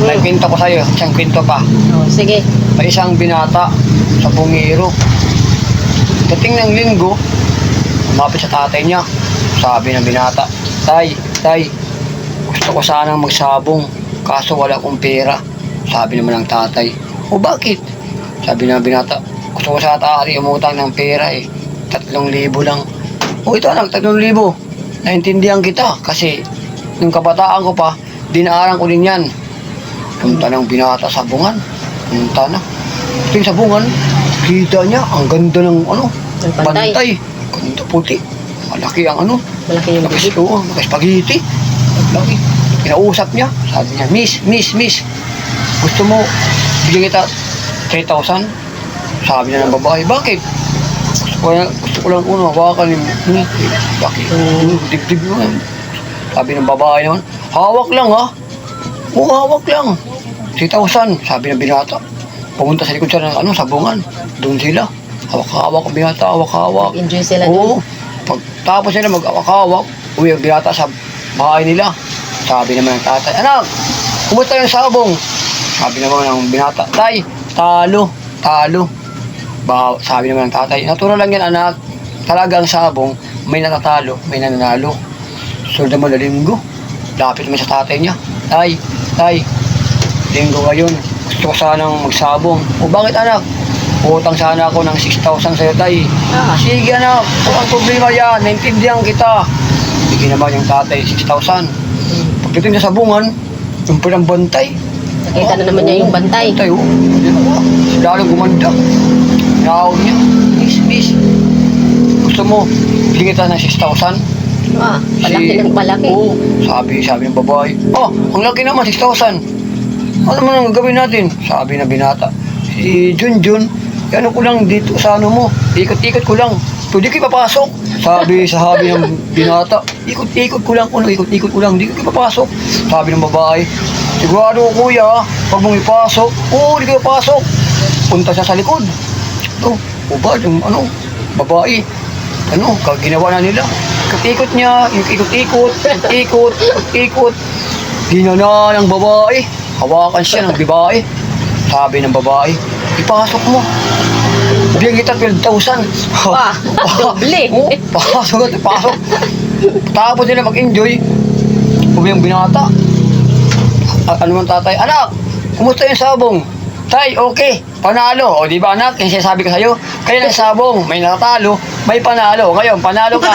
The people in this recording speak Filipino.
May kwento ko sa'yo. Isang kwento pa. Oh, sige. May isang binata sa Bungiro. Dating ng linggo, umapit sa tatay niya. Sabi ng binata, Tay, gusto ko sanang magsabong, kaso wala akong pera. Sabi naman ng tatay, o bakit? Sabi ng binata, gusto ko sa tatay umutang ng pera 3,000 lang. O ito anak, 3,000. Naintindihan kita kasi nung kabataan ko pa, dinaaran ko din yan. Punta ng binata sa bungan. Punta na. Ito yung sabungan, kita niya, ang ganda ng Ang bantay. Ganda puti. Malaki ang Malaki yung Malaki bibig. Malaki spaghetti. Malaki. Kinausap niya. Sabi niya, Miss. Gusto mo, bigyan kita 3,000? Sabi niya ng babae, bakit? Gusto ko lang hawakan yung bakit? Dibdib mo yan. Sabi ng babae naman, hawak lang ha. Oo, hawak lang. 3,000. Sabi ng binata. Pumunta sa likod siya ng sabungan. Doon sila. Hawak-hawak ang binata, hawak-hawak. Enjoy sila Oo. doon. Pagtapos nila mag-hawak-hawak, uwi ang binata sa bahay nila. Sabi naman ng tatay, anak, kumusta yung sabong? Sabi naman ng binata, tay, talo. Sabi naman ng tatay, natural lang yan anak. Talagang sabong, may natatalo, may nananalo. Sunod naman na linggo. Lapit naman sa tatay niya, tay, linggo ngayon. Gusto ko sanang magsabong. O bakit anak? Utang sana ako ng 6,000 sa'yo, tay. Sige anak, ang problema yan, naintindihan kita. Bigyan naman yung tatay 6,000. Pagdating niya sa bungan, yung palang bantay. Nakita na naman niya yung bantay. Bantay, oo. Lalong gumanda. Nakawag niya, miss. Gusto mo, bigyan kita ng 6,000? Palaki ng palaki. Oo, sabi ng babae. Ang laki naman, 6,000. Ano naman ang gagawin natin? Sabi na binata. Si Junjun, ko lang dito sa mo, ikot-ikot ko lang. Di kayo papasok. Sabi ng binata, ikot-ikot ko lang, di kayo papasok. Sabi ng babae, sigurado ko kuya, pag mong ipasok, di kayo papasok. Punta siya sa likod. Yung babae, ginawa na nila. Ikot niya, ikot. Ginana ng babae, hawakan siya ng babae. Sabi ng babae, ipasok mo. Bigyan kita 12,000. Doble. Pasok. Tapos nila mag-enjoy. Yung binata. Ano man tatay? Anak, kumusta yung sabong? Tay, okay. Panalo. O di ba anak, yung sinasabi ko sa'yo, kaya ng sabong, may natalo, may panalo. Ngayon, panalo ka.